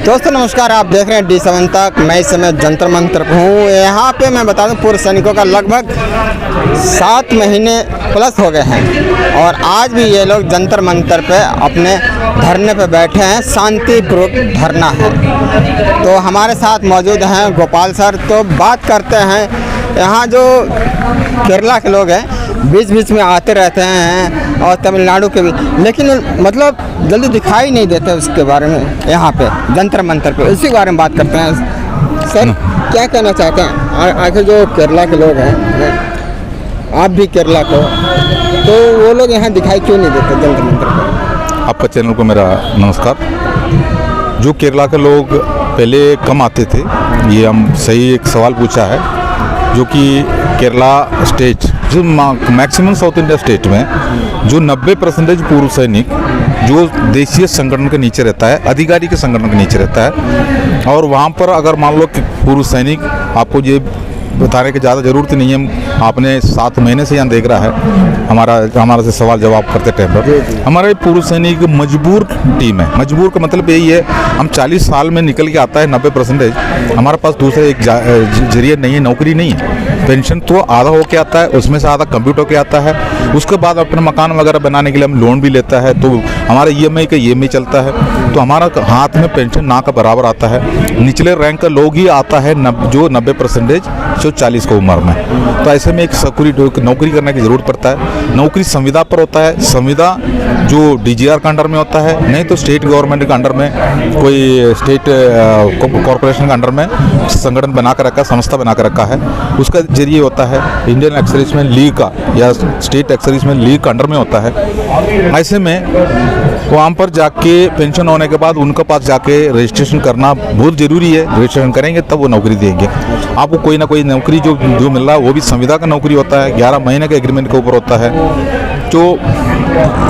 दोस्तों नमस्कार, आप देख रहे हैं D7 तक। मैं इस समय जंतर मंतर पर हूँ। यहाँ पे मैं बता दूँ पूर्व सैनिकों का लगभग 7 महीने प्लस हो गए हैं और आज भी ये लोग जंतर मंतर पे अपने धरने पे बैठे हैं। शांतिपूर्वक धरना है। तो हमारे साथ मौजूद हैं गोपाल सर। तो बात करते हैं, यहाँ जो केरला के लोग हैं बीच बीच में आते रहते हैं और तमिलनाडु के भी, लेकिन मतलब जल्दी दिखाई नहीं देते उसके बारे में। यहाँ पे जंतर मंतर पे इसी बारे में बात करते हैं। सर क्या कहना चाहते हैं? आखिर जो केरला के लोग हैं, आप भी केरला को, तो वो लोग यहाँ दिखाई क्यों नहीं देते जंतर मंतर पे? आपका चैनल को मेरा नमस्कार। जो केरला के लोग पहले कम आते थे, ये हम सही एक सवाल पूछा है। जो कि केरला स्टेट, जो मैक्सिमम साउथ इंडिया स्टेट में जो 90% पूर्व सैनिक जो देशीय संगठन के नीचे रहता है, अधिकारी के संगठन के नीचे रहता है। और वहाँ पर अगर मान लो कि पूर्व सैनिक, आपको ये बताने की ज़्यादा ज़रूरत नहीं है, आपने 7 महीने से यहाँ देख रहा है हमारा से सवाल जवाब करते टाइम पर। हमारे पूर्व सैनिक मजबूर टीम है। मजबूर का मतलब यही है, हम 40 साल में निकल के आता है 90%। हमारे पास दूसरा एक जरिए नहीं है, नौकरी नहीं है। पेंशन तो आधा होके आता है, उसमें से आधा कंप्यूटर के आता है। उसके बाद अपने मकान वगैरह बनाने के लिए हम लोन भी लेता है, तो हमारा EMI का EMI चलता है। तो हमारा हाथ में पेंशन ना का बराबर आता है। निचले रैंक का लोग ही आता है जो 90% जो 40 की उम्र में। तो ऐसे में एक सिक्योरिटी नौकरी करने की ज़रूरत पड़ता है। नौकरी संविदा पर होता है। संविदा जो DGR का अंडर में होता है, नहीं तो स्टेट गवर्नमेंट के अंडर में, कोई स्टेट कॉरपोरेशन के अंडर में संगठन बना कर रखा, संस्था बना कर रखा है। उसका जरिए होता है इंडियन एक्स-सर्विसमैन लीग का या स्टेट एक्स-सर्विसमैन लीग का अंडर में होता है। ऐसे में वहाँ पर जाके पेंशन होने के बाद उनके पास जाके रजिस्ट्रेशन करना बहुत ज़रूरी है। रजिस्ट्रेशन करेंगे तब वो नौकरी देंगे आपको। कोई ना कोई नौकरी जो मिल रहा है वो भी संविदा का नौकरी होता है, 11 महीने के एग्रीमेंट के ऊपर होता है। जो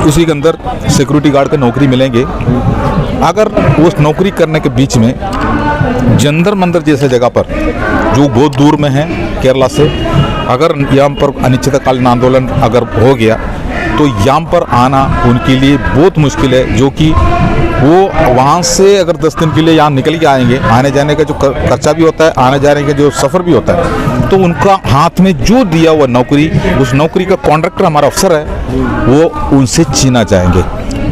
उसी के अंदर सिक्योरिटी गार्ड का नौकरी मिलेंगे। अगर उस नौकरी करने के बीच में जंतर मंतर जैसे जगह पर, जो बहुत दूर में है केरला से, अगर यहाँ पर अनिश्चितकालीन आंदोलन अगर हो गया तो यहाँ पर आना उनके लिए बहुत मुश्किल है। जो कि वो वहाँ से अगर 10 दिन के लिए यहाँ निकल के आएंगे, आने जाने का जो खर्चा भी होता है, आने जाने का जो सफ़र भी होता है, तो उनका हाथ में जो दिया हुआ नौकरी, उस नौकरी का कॉन्ट्रैक्टर हमारा अफसर है, वो उनसे छीना चाहेंगे।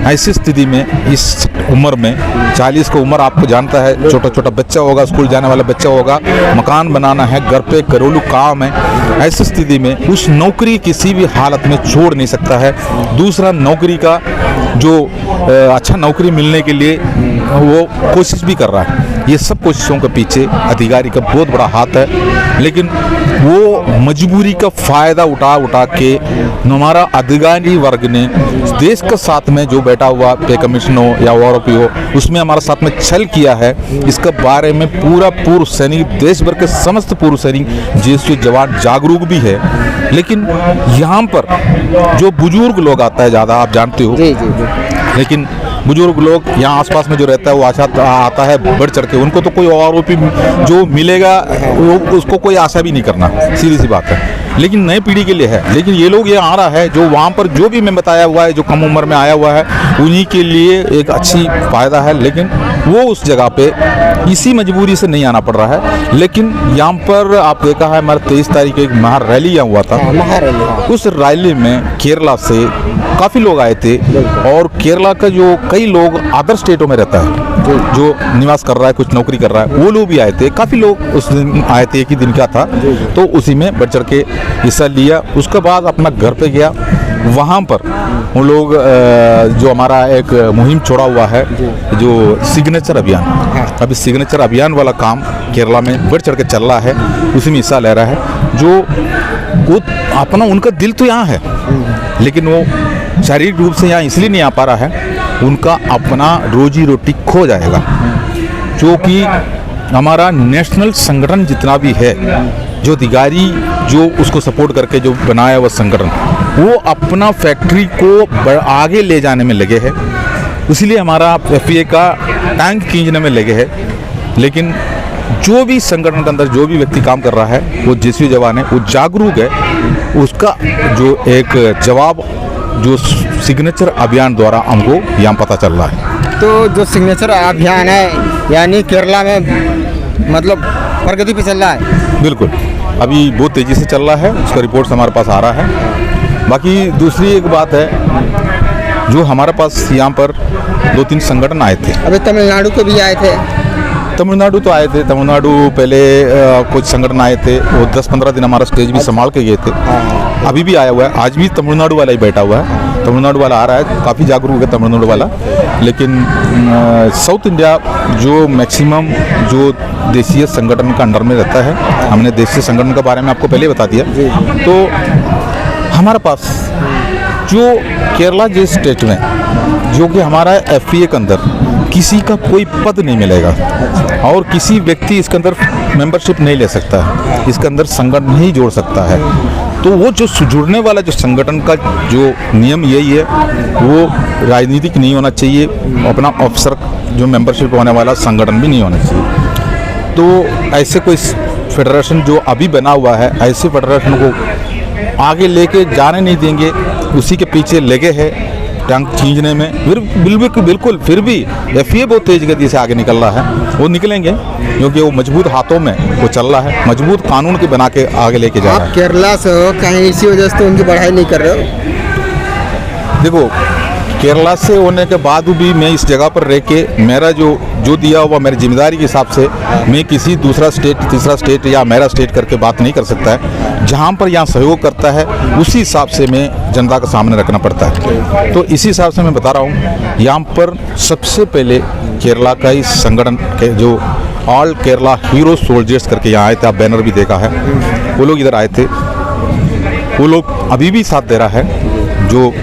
ऐसी स्थिति में इस उम्र में 40 की उम्र, आपको जानता है, छोटा छोटा बच्चा होगा, स्कूल जाने वाला बच्चा होगा, मकान बनाना है, घर पे घरेलू काम है। ऐसी स्थिति में उस नौकरी किसी भी हालत में छोड़ नहीं सकता है। दूसरा नौकरी का जो अच्छा नौकरी मिलने के लिए वो कोशिश भी कर रहा है। ये सब कोशिशों के पीछे अधिकारी का बहुत बड़ा हाथ है। लेकिन वो मजबूरी का फ़ायदा उठा के हमारा अधिकारी वर्ग ने देश के साथ में जो बैठा हुआ पे कमीशन हो या ORP हो, उसमें हमारे साथ में छल किया है। इसके बारे में पूरा पूर्व सैनिक, देश भर के समस्त पूर्व सैनिक, JSU जवान जागरूक भी है। लेकिन यहाँ पर जो बुजुर्ग लोग आता है ज़्यादा, आप जानते हो, लेकिन बुजुर्ग लोग यहाँ आसपास में जो रहता है वो आता है बढ़ चढ़ के। उनको तो कोई ORP जो मिलेगा वो उसको कोई आशा भी नहीं करना, सीधी सी बात है। लेकिन नई पीढ़ी के लिए है। लेकिन ये लोग ये आ रहा है, जो वहाँ पर जो भी मैं बताया हुआ है, जो कम उम्र में आया हुआ है, उन्हीं के लिए एक अच्छी फ़ायदा है। लेकिन वो उस जगह पे इसी मजबूरी से नहीं आना पड़ रहा है। लेकिन यहाँ पर आप देखा है, हमारा 23 तारीख को एक महा रैली यहाँ हुआ था। उस रैली में केरला से काफ़ी लोग आए थे और केरला का जो कई लोग अदर स्टेटों में रहता है, जो निवास कर रहा है, कुछ नौकरी कर रहा है, वो लोग भी आए थे। काफ़ी लोग उस दिन आए थे, एक ही दिन का था, तो उसी में बढ़ चढ़ के हिस्सा लिया। उसके बाद अपना घर पे गया। वहाँ पर वो लोग जो हमारा एक मुहिम छोड़ा हुआ है, जो सिग्नेचर अभियान, अभी सिग्नेचर अभियान वाला काम केरला में बढ़ चढ़ के चल रहा है, उसी में हिस्सा ले रहा है। जो वो अपना, उनका दिल तो यहाँ है, लेकिन वो शारीरिक रूप से यहाँ इसलिए नहीं आ पा रहा है, उनका अपना रोजी रोटी खो जाएगा। जो कि हमारा नेशनल संगठन जितना भी है, जो अधिकारी जो उसको सपोर्ट करके जो बनाया हुआ संगठन, वो अपना फैक्ट्री को आगे ले जाने में लगे हैं। इसीलिए हमारा FPA का टैंक खींचने में लगे हैं। लेकिन जो भी संगठन के अंदर जो भी व्यक्ति काम कर रहा है, वो JSU जवान है, वो जागरूक है। उसका जो एक जवाब जो सिग्नेचर अभियान द्वारा हमको यहाँ पता चल रहा है। तो जो सिग्नेचर अभियान है यानी केरला में मतलब प्रगति पे चल रहा है। बिल्कुल, अभी बहुत तेज़ी से चल रहा है, उसका रिपोर्ट्स हमारे पास आ रहा है। बाकी दूसरी एक बात है, जो हमारे पास यहाँ पर 2-3 संगठन आए थे। अभी तमिलनाडु के भी आए थे। तमिलनाडु तो आए थे, तमिलनाडु पहले कुछ संगठन आए थे, वो 10-15 दिन हमारा स्टेज भी संभाल के गए थे। अभी भी आया हुआ है, आज भी तमिलनाडु वाला ही बैठा हुआ है। तमिलनाडु वाला आ रहा है, काफ़ी जागरूक है तमिलनाडु वाला। लेकिन साउथ इंडिया जो मैक्सिमम जो देशीय संगठन का अंडर में रहता है, हमने देशीय संगठन के बारे में आपको पहले बता दिया। तो हमारे पास जो केरला जिस स्टेट में, जो कि हमारा FPA के अंदर किसी का कोई पद नहीं मिलेगा और किसी व्यक्ति इसके अंदर मेंबरशिप नहीं ले सकता है, इसके अंदर संगठन नहीं जोड़ सकता है। तो वो जो जुड़ने वाला जो संगठन का जो नियम यही है, वो राजनीतिक नहीं होना चाहिए, अपना ऑफिसर जो मेंबरशिप होने वाला संगठन भी नहीं होना चाहिए। तो ऐसे कोई फेडरेशन जो अभी बना हुआ है, ऐसे फेडरेशन को आगे लेके जाने नहीं देंगे, उसी के पीछे लगे हैं टंग खींचने में। फिर बिल्कुल फिर भी FPA बहुत तेज गति से आगे निकल रहा है, वो निकलेंगे क्योंकि वो मजबूत हाथों में वो चल रहा है, मजबूत कानून के बना के आगे लेके जा रहा है। आप केरला से हो, कहीं इसी वजह से तो उनकी पढ़ाई नहीं कर रहे हो? देखो, केरला से होने के बाद भी मैं इस जगह पर रह के मेरा जो दिया हुआ मेरी जिम्मेदारी के हिसाब से मैं किसी दूसरा स्टेट, तीसरा स्टेट या मेरा स्टेट करके बात नहीं कर सकता है। जहाँ पर यहाँ सहयोग करता है उसी हिसाब से मैं जनता के सामने रखना पड़ता है। तो इसी हिसाब से मैं बता रहा हूँ, यहाँ पर सबसे पहले केरला का ही संगठन के जो ऑल केरला हीरो सोल्जर्स करके यहाँ आए थे, आप बैनर भी देखा है, वो लोग इधर आए थे। वो लोग अभी भी साथ दे रहा है, जो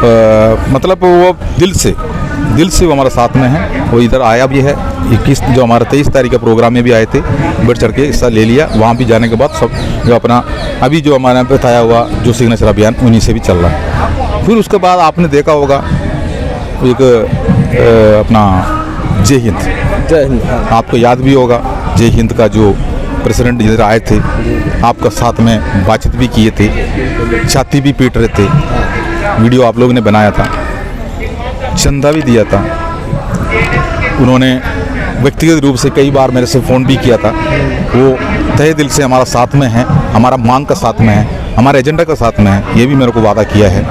मतलब वो दिल से वो हमारे साथ में है। वो इधर आया भी है, 21 जो हमारा 23 तारीख का प्रोग्राम में भी आए थे, बढ़ चढ़ के हिस्सा ले लिया। वहाँ भी जाने के बाद सब जो अपना अभी जो हमारे बताया हुआ जो सिग्नेचर अभियान उन्हीं से भी चल रहा है। फिर उसके बाद आपने देखा होगा एक अपना जय हिंद, आपको याद भी होगा जय हिंद का जो प्रेसिडेंट इधर आए थे, आपका साथ में बातचीत भी किए थे, छाती भी पीट रहे थे, वीडियो आप लोगों ने बनाया था, चंदा भी दिया था। उन्होंने व्यक्तिगत रूप से कई बार मेरे से फ़ोन भी किया था। वो तहे दिल से हमारा साथ में है, हमारा मांग का साथ में है, हमारे एजेंडा का साथ में है, ये भी मेरे को वादा किया है।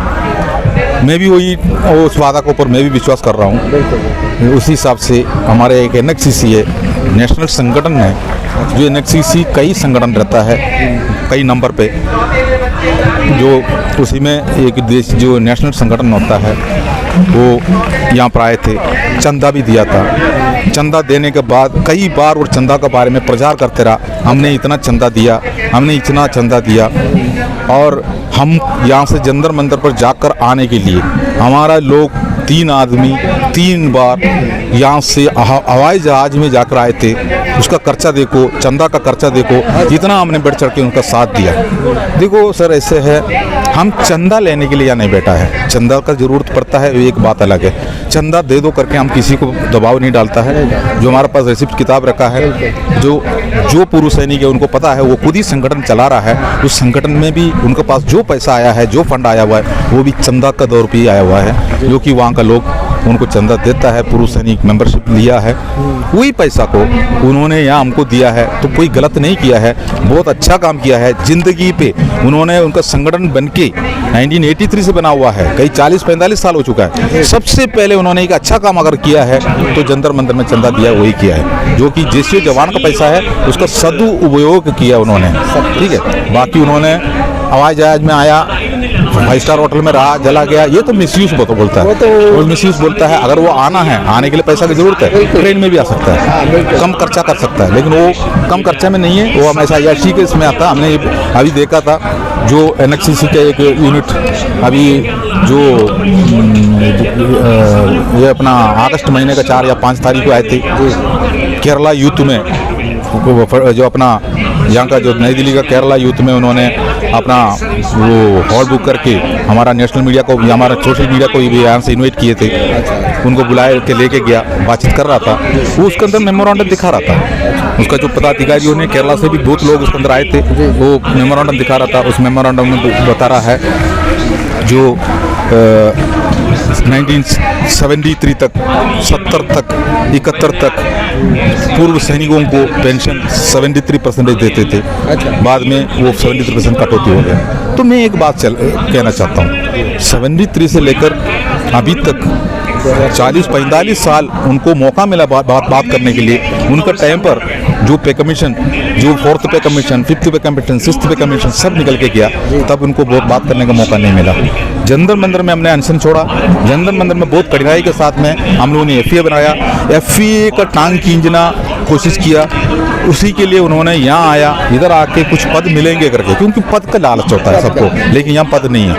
मैं भी वही उस वादा के ऊपर मैं भी विश्वास कर रहा हूँ। उसी हिसाब से हमारे एक NHCC है, नेशनल संगठन है, जो NHCC कई संगठन रहता है कई नंबर पे, जो उसी में एक देश जो नेशनल संगठन होता है वो यहाँ पर आए थे, चंदा भी दिया था। चंदा देने के बाद कई बार वो चंदा के बारे में प्रचार करते रहा, हमने इतना चंदा दिया, हमने इतना चंदा दिया। और हम यहाँ से जंतर मंतर पर जाकर आने के लिए हमारा लोग 3 आदमी 3 बार यहाँ से हवाई जहाज में जाकर आए थे। उसका खर्चा देखो, चंदा का खर्चा देखो, जितना हमने बढ़ चढ़ के उनका साथ दिया। देखो सर, ऐसे है, हम चंदा लेने के लिए यहाँ नहीं बैठा है, चंदा का ज़रूरत पड़ता है, एक बात अलग है। चंदा दे दो करके हम किसी को दबाव नहीं डालता है। जो हमारे पास रेसिप्ट किताब रखा है, जो पुरुष सैनिक है उनको पता है, वो खुद ही संगठन चला रहा है। उस संगठन में भी उनके पास जो पैसा आया है, जो फंड आया हुआ है, वो भी चंदा का दौर पे ही आया हुआ है, जो कि वहाँ का लोग उनको चंदा देता है। पुरुष सैनिक मेंबरशिप लिया है, वही पैसा को उन्होंने यहाँ हमको दिया है। तो कोई गलत नहीं किया है, बहुत अच्छा काम किया है जिंदगी पे। उन्होंने उनका संगठन बन के 1983 से बना हुआ है, कई 40-45 साल हो चुका है। सबसे पहले उन्होंने एक अच्छा काम अगर किया है तो जंतर मंतर में चंदा दिया, वही किया है, जो कि जिस जवान का पैसा है उसका सदुपयोग किया उन्होंने। ठीक है, बाकी उन्होंने हवाई जहाज में आया, 5 स्टार होटल में रहा, चला गया, ये तो मिसयूज बोलता है, वो मिसयूज बोलता है। अगर वो आना है, आने के लिए पैसा की जरूरत है, ट्रेन में भी आ सकता है, कम खर्चा कर सकता है, लेकिन वो कम खर्चा में नहीं है, वो हमेशा IRC के इसमें आता। हमने अभी देखा था जो NHCC का एक यूनिट अभी जो ये अपना अगस्त महीने का 4 या 5 तारीख को आए थे केरला यूथ में, जो अपना यहाँ का जो नई दिल्ली का केरला यूथ में उन्होंने अपना वो हॉल बुक करके हमारा नेशनल मीडिया को, हमारा सोशल मीडिया को भी यहाँ से इन्वाइट किए थे, उनको बुलाए के लेके गया, बातचीत कर रहा था। वो उसके अंदर मेमोरेंडम दिखा रहा था, उसका जो पदाधिकारियों ने केरला से भी बहुत लोग उसके अंदर आए थे, वो मेमोरेंडम दिखा रहा था। उस मेमोरेंडम में बता रहा है जो 1973 तक, 70 तक, 71 तक पूर्व सैनिकों को पेंशन 73% देते थे। बाद में वो 73% कटौती हो गया। तो मैं एक बात कहना चाहता हूँ, 73 से लेकर अभी तक 40-45 साल उनको मौका मिला बात करने के लिए। उनका टाइम पर जो पे कमीशन, जो 4th पे कमीशन, 5th पे कमीशन, 6th पे कमीशन सब निकल के गया, तब उनको बहुत बात करने का मौका नहीं मिला। जंतर मंदिर में हमने अनशन छोड़ा। जंतर मंदिर में बहुत कठिनाई के साथ में हम लोगों ने FA बनाया। FA का टांग खींचना कोशिश किया, उसी के लिए उन्होंने यहाँ आया, इधर आके कुछ पद मिलेंगे करके, क्योंकि पद का लालच होता है सबको, लेकिन यहाँ पद नहीं है,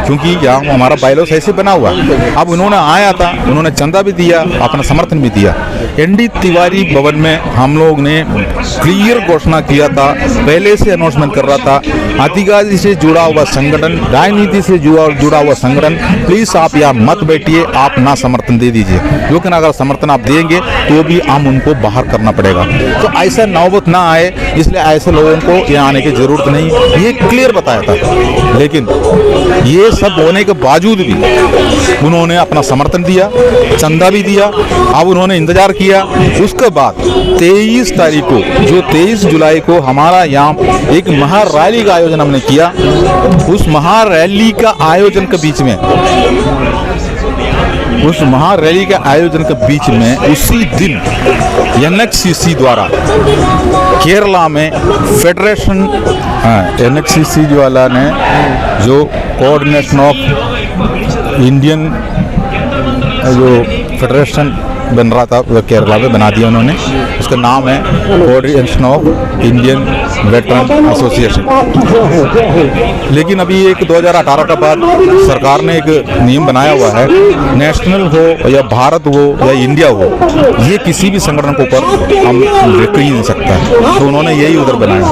क्योंकि यहाँ हमारा बायलॉस ऐसे बना हुआ। अब उन्होंने आया था, उन्होंने चंदा भी दिया, अपना समर्थन भी दिया। ND तिवारी भवन में हम लोग ने क्लियर घोषणा किया था, पहले से अनाउंसमेंट कर रहा था, अधिकारी से जुड़ा हुआ संगठन, राजनीति से जुड़ा हुआ संगठन, प्लीज आप यहाँ मत बैठिए, आप ना समर्थन दे दीजिए, लेकिन अगर समर्थन आप देंगे तो भी हम उनको बाहर करना पड़ेगा। तो ऐसा नौबत ना आए, इसलिए ऐसे लोगों को यहाँ आने की जरूरत नहीं, ये क्लियर बताया था। लेकिन ये सब होने के बावजूद भी उन्होंने अपना समर्थन दिया, चंदा भी दिया। अब उन्होंने इंतजार किया। उसके बाद 23 तारीख को, जो 23 जुलाई को हमारा यहाँ एक महारैली का आयोजन हमने किया। उस महारैली का आयोजन के बीच में, उसी दिन NHCC द्वारा केरला में फेडरेशन, NHCC वाला ने जो कोऑर्डिनेशन ऑफ इंडियन जो फेडरेशन बन रहा था वो केरला में बना दिया उन्होंने। उसका नाम है coordination of Indian veteran association. लेकिन अभी एक 2018 के बाद सरकार ने एक नियम बनाया हुआ है, नेशनल हो या भारत हो या इंडिया हो, ये किसी भी संगठन के ऊपर हम लिख ही नहीं सकता है। तो उन्होंने यही उधर बनाया।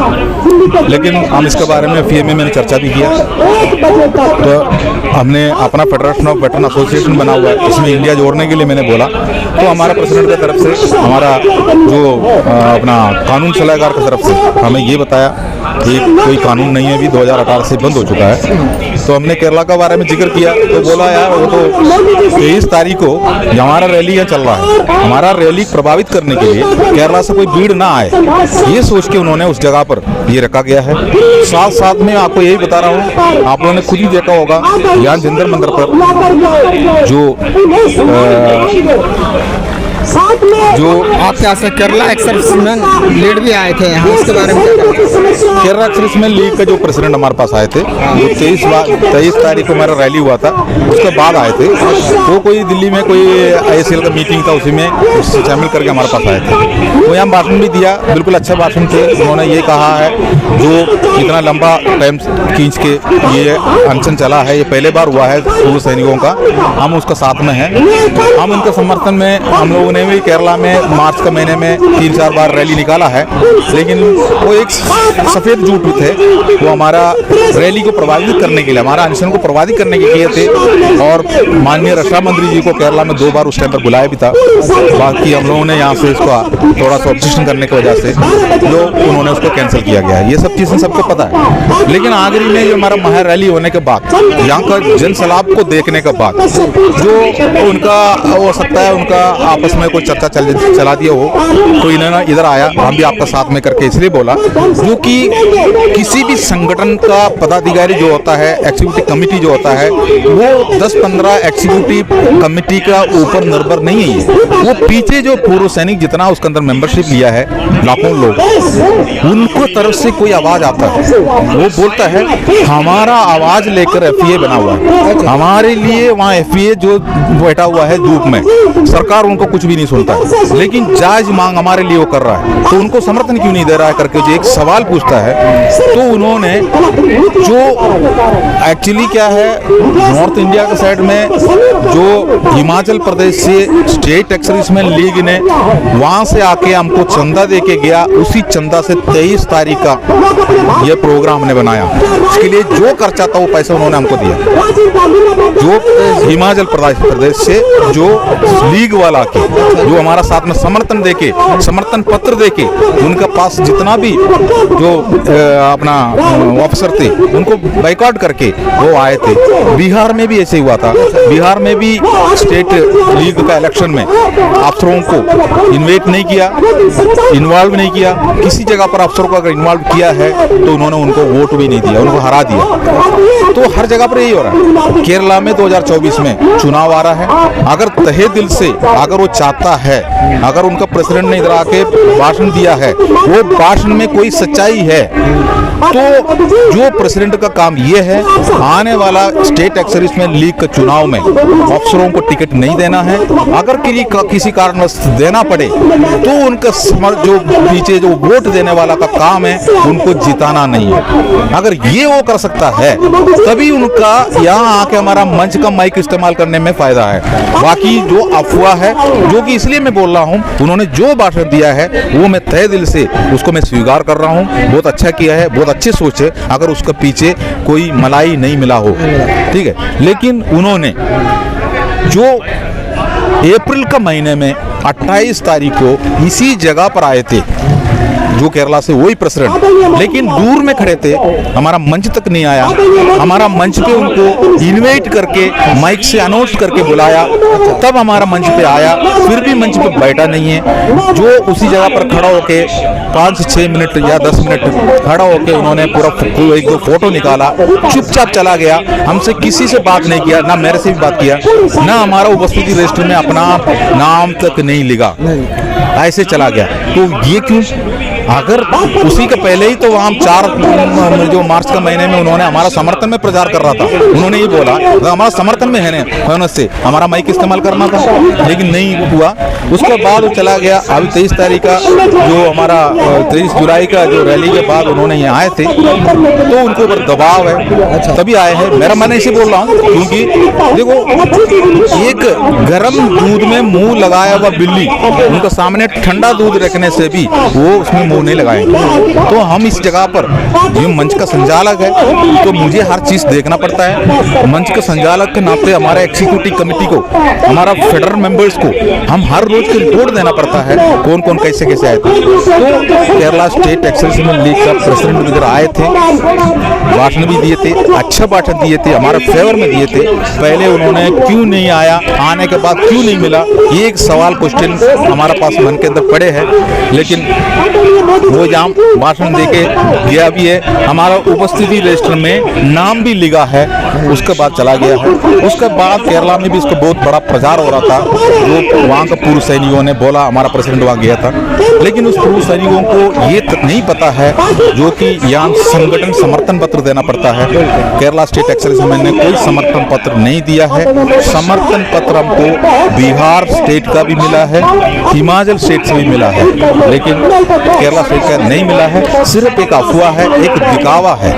लेकिन हम इसके बारे में FA में मैंने चर्चा भी किया। तो हमने अपना फेडरेशन ऑफ वेटरन एसोसिएशन बना हुआ है, इसमें इंडिया जोड़ने के लिए मैंने बोला। तो हमारा प्रेसिडेंट की तरफ से, हमारा जो अपना कानून सलाहकार की तरफ से हमें ये बताया कि कोई कानून नहीं है, अभी 2018 से बंद हो चुका है। तो हमने केरला के बारे में जिक्र किया, तो बोला यार वो तो 23 तारीख को हमारा रैली यहाँ चल रहा है, हमारा रैली प्रभावित करने के लिए केरला से कोई भीड़ ना आए, ये सोच के उन्होंने उस जगह पर ये रखा गया है। साथ साथ में आपको यही बता रहा हूँ, आप लोगों ने खुद ही देखा होगा यहाँ जंतर मंदिर पर जो आपके यहाँ से केरला एक्सर्विसमैन लीड भी आए थे यहाँ, उसके बारे में केरला एक्सर्विसमैन लीग का जो प्रेसिडेंट हमारे पास आए थे, जो 23 तारीख को हमारा रैली हुआ था, उसके बाद आए थे। वो कोई दिल्ली में कोई ISL का मीटिंग था, उसी में शामिल करके हमारे पास आए थे। वो यहाँ भाषण भी दिया, बिल्कुल अच्छा भाषण थे। उन्होंने ये कहा है, जो इतना लंबा टाइम खींच के ये अनशन चला है, ये पहले बार हुआ है पूर्व सैनिकों का, हम उसका साथ में हैं। हम उनके समर्थन में, हम लोगों ने भी केरला में मार्च के महीने में 3-4 बार रैली निकाला है। लेकिन वो एक सफेद झूठ थे, वो हमारा रैली को प्रभावित करने के लिए, हमारा अनशन को प्रभावित करने के लिए थे। और माननीय रक्षा मंत्री जी को केरला में 2 बार उस टाइम पर बुलाया भी था। बाकी हम लोगों ने यहाँ से इसका थोड़ा सा ऑब्जेक्शन करने की वजह से जो उन्होंने उसको कैंसिल किया गया है। ये सब चीज़ें सबको पता है। लेकिन आखिरी में ये हमारा महारैली होने के बाद, यहाँ का जन सैलाब को देखने के बाद, जो उनका हो सकता है उनका आपस में कोई चर्चा चला दिया हो, तो इन्होंने इधर आया, हम भी आपका साथ में करके इसलिए बोला, क्योंकि किसी भी संगठन का पदाधिकारी जो होता है, एग्जीक्यूटिव कमेटी जो होता है, वो 10-15 एग्जीक्यूटिव कमेटी का ऊपर निर्भर नहीं है। वो पीछे जो पूर्व सैनिक जितना उसके अंदर मेंबरशिप लिया है, लाखों लोग, उनको तरफ से कोई आवाज आता है, वो बोलता है हमारा आवाज लेकर FA बना हुआ है, हमारे लिए वहाँ FA जो बैठा हुआ है धूप में, सरकार उनको कुछ भी नहीं सुनता है, लेकिन जायज मांग हमारे लिए वो कर रहा है, तो उनको समर्थन क्यों नहीं दे रहा है करके जो एक सवाल पूछता है। तो उन्होंने जो एक्चुअली क्या है, नॉर्थ इंडिया के साइड में जो हिमाचल प्रदेश से स्टेट एक्सर्विसमैन लीग ने वहां से आके हमको चंदा दे के गया, उसी चंदा से 23 तारीख का ये प्रोग्राम हमने बनाया। इसके लिए जो खर्चा था वो पैसा उन्होंने हमको दिया, जो हिमाचल प्रदेश से जो लीग वाला के जो हमारा साथ में समर्थन देके, समर्थन पत्र देके, उनके पास जितना भी जो अपना ऑफिसर थे उनको बाइकआउट करके वो आए थे। बिहार में भी ऐसे हुआ था। बिहार में भी स्टेट लीग का इलेक्शन में अफसरों को इन्वाइट नहीं किया, इन्वॉल्व नहीं किया। किसी जगह पर अफसरों को अगर इन्वॉल्व किया है तो उन्होंने उनको वोट भी नहीं दिया, उनको हरा दिया। तो हर जगह पर यही हो रहा है। केरला में 2024 में चुनाव आ रहा है। अगर तहे दिल से अगर वो चाहता है, अगर उनका प्रेसिडेंट ने इधर आके भाषण दिया है, वो भाषण में कोई सच्चाई है, तो जो प्रेसिडेंट का काम ये है, आने वाला स्टेट एक्सर्विसमैन लीग के चुनाव में अफसरों को टिकट नहीं देना है। अगर किसी कारणवश देना पड़े तो उनका जो पीछे जो वोट देने वाला का काम है उनको जिताना नहीं है। अगर ये वो कर सकता है तभी उनका यहाँ आके हमारा मंच का माइक इस्तेमाल करने में फायदा है। बाकी जो अफवाह है, जो कि इसलिए मैं बोल रहा हूँ, उन्होंने जो भाषण दिया है वो मैं तहे दिल से उसको मैं स्वीकार कर रहा हूँ। बहुत अच्छा किया है, बहुत अच्छी सोच है, अगर उसके पीछे कोई मलाई नहीं मिला हो, ठीक है। लेकिन उन्होंने जो अप्रैल का महीने में 28 तारीख को इसी जगह पर आए थे, जो केरला से वही प्रेसिडेंट, लेकिन दूर में खड़े थे, हमारा मंच तक नहीं आया। हमारा मंच पे उनको इनवाइट करके माइक से अनाउंस करके बुलाया, तब हमारा मंच पे आया, फिर भी मंच पे बैठा नहीं है। जो उसी जगह पर खड़ा होके 5 से 6 मिनट या 10 मिनट खड़ा होके उन्होंने पूरा एक दो फोटो निकाला, चुपचाप चला गया। हमसे किसी से बात नहीं किया, ना मेरे से भी बात किया, ना हमारा उपस्थिति रजिस्टर में अपना नाम तक नहीं लिखा, ऐसे चला गया। तो ये क्यों? अगर उसी के पहले ही तो वहाँ 4 जो मार्च का महीने में उन्होंने हमारा समर्थन में प्रचार कर रहा था, उन्होंने ये बोला तो हमारा समर्थन में है से हमारा माइक इस्तेमाल करना था, लेकिन नहीं हुआ। उसके बाद वो चला गया। अभी 23 तारीख का जो हमारा 23 जुलाई का जो रैली के बाद उन्होंने यहाँ आए थे, तो उनके ऊपर दबाव है, तभी आए हैं। मेरा मन ऐसे बोल रहा हूँ, क्योंकि देखो एक गर्म दूध में मुंह लगाया हुआ बिल्ली, उनका सामने ठंडा दूध रखने से भी वो उसमें मुंह नहीं लगाएंगे। तो हम इस जगह पर जो मंच का संचालक है, तो मुझे हर चीज देखना पड़ता है। मंच के संचालक के नाते हमारा एग्जीक्यूटिव कमेटी को, हमारा फेडरल मेंबर्स को हम हर रोज की रिपोर्ट देना पड़ता है, कौन कौन कैसे कैसे आए थे। तो केरला स्टेट एक्सर्विसमैन लीग का प्रेसिडेंट इधर आए थे, भाषण भी दिए थे, अच्छा भाषण दिए थे, हमारे फेवर में दिए थे। पहले उन्होंने क्यों नहीं आया, आने के बाद क्यों नहीं मिला, ये एक सवाल क्वेश्चन हमारे पास मन के अंदर पड़े हैं। लेकिन वो जहाँ भाषण देके गया भी है, हमारा उपस्थिति रजिस्टर में नाम भी लिखा है, उसके बाद चला गया है। उसके बाद केरला में भी इसका बहुत बड़ा प्रचार हो रहा था, जो वहाँ के पूर्व सैनिकों ने बोला हमारा प्रेसिडेंट वहाँ गया था, लेकिन उस पूर्व सैनिकों को ये तक नहीं पता है जो कि यहाँ संगठन समर्थन पत्र देना पड़ता है। केरला स्टेट एक्सर्विसमैन ने कोई समर्थन पत्र नहीं दिया है। समर्थन पत्र हमको बिहार स्टेट का भी मिला है, हिमाचल स्टेट से भी मिला है, लेकिन केरला स्टेट का नहीं मिला है। सिर्फ एक अफवाह है, एक दिखावा है,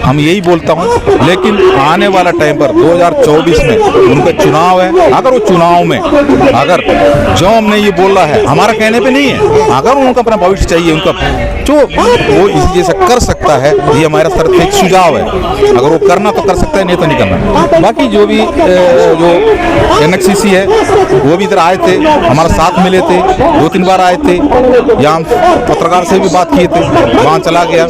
हम यही बोलता हूँ। लेकिन आने वाला टाइम पर 2024 में उनका चुनाव है। अगर वो चुनाव में अगर जो हमने ये बोला है, हमारा कहने पे नहीं है, अगर उनको अपना भविष्य चाहिए, उनका जो वो इस जैसा कर सकता है, ये हमारा तरफ से एक सुझाव है। अगर वो करना तो कर सकता है, नहीं तो नहीं करना। बाकी जो भी जो NXCC है वो भी इधर आए थे, हमारे साथ मिले थे, 2-3 बार आए थे, यहाँ पत्रकार से भी बात किए थे, वहाँ चला गया।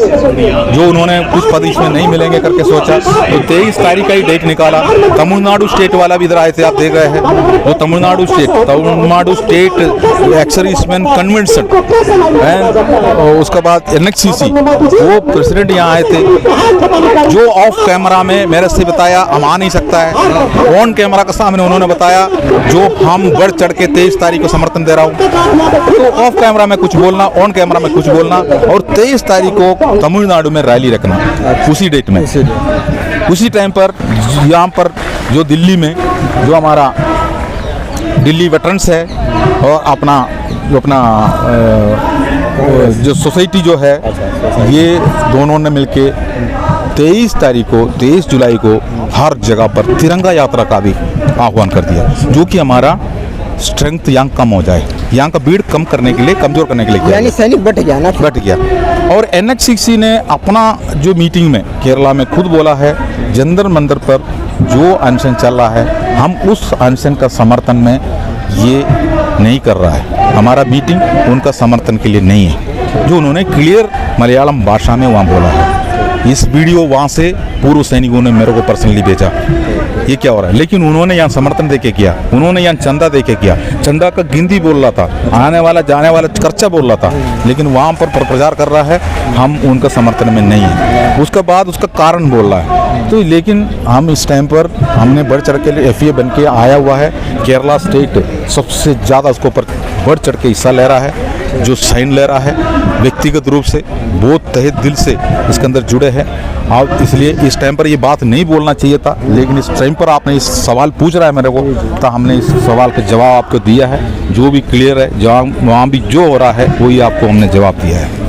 जो उन्होंने कुछ पद इसमें नहीं मिलेंगे करके सोचा, तो 23 तारीख का ही डेट निकाला। तमिलनाडु स्टेट वाला भी इधर आए थे, आप देख रहे हैं। वो तमिलनाडु स्टेट एक्सर्विसमैन कन्वेंशन, उसके बाद NXCC वो प्रेसिडेंट यहाँ आए थे। जो ऑफ कैमरा में मेरे से बताया हम आ नहीं सकता है, ऑन कैमरा के सामने उन्होंने बताया जो हम बढ़ चढ़ के 23 तारीख को समर्थन दे रहा हूँ। तो ऑफ कैमरा में कुछ बोलना, ऑन कैमरा में कुछ बोलना, और 23 तारीख को तमिलनाडु में रैली रखना, उसी डेट में, उसी टाइम पर। यहाँ पर जो दिल्ली में जो हमारा दिल्ली वेटरन्स है और जो सोसाइटी जो है, ये दोनों ने मिलके 23 जुलाई को हर जगह पर तिरंगा यात्रा का भी आह्वान कर दिया, जो कि हमारा स्ट्रेंथ यहाँ कम हो जाए, यहाँ का भीड़ कम करने के लिए, कमजोर करने के लिए, यानी सैनिक बट गया। और NXCC ने अपना जो मीटिंग में केरला में खुद बोला है, जंतर मंतर पर जो अनशन चल रहा है, हम उस अनशन का समर्थन में ये नहीं कर रहा है। हमारा मीटिंग उनका समर्थन के लिए नहीं है, जो उन्होंने क्लियर मलयालम भाषा में वहाँ बोला है। इस वीडियो वहाँ से पूर्व सैनिकों ने मेरे को पर्सनली भेजा, ये क्या हो रहा है। लेकिन उन्होंने यहाँ समर्थन देके किया, उन्होंने यहाँ चंदा देके किया, चंदा का गिनती बोल रहा था, आने वाला जाने वाला खर्चा बोल रहा था, लेकिन वहाँ पर प्रचार कर रहा है हम उनका समर्थन में नहीं है। उसके बाद उसका कारण बोल रहा है। तो लेकिन हम इस टाइम पर हमने बढ़ चढ़ के FA बन के आया हुआ है। केरला स्टेट सबसे ज़्यादा उसके ऊपर बढ़ चढ़ के हिस्सा ले रहा है, जो साइन ले रहा है व्यक्तिगत रूप से, बहुत तहे दिल से इसके अंदर जुड़े हैं। अब इसलिए इस टाइम पर ये बात नहीं बोलना चाहिए था, लेकिन इस टाइम पर आपने इस सवाल पूछ रहा है मेरे को, तो हमने इस सवाल का जवाब आपको दिया है, जो भी क्लियर है। जहाँ वहाँ भी जो हो रहा है वही आपको हमने जवाब दिया है।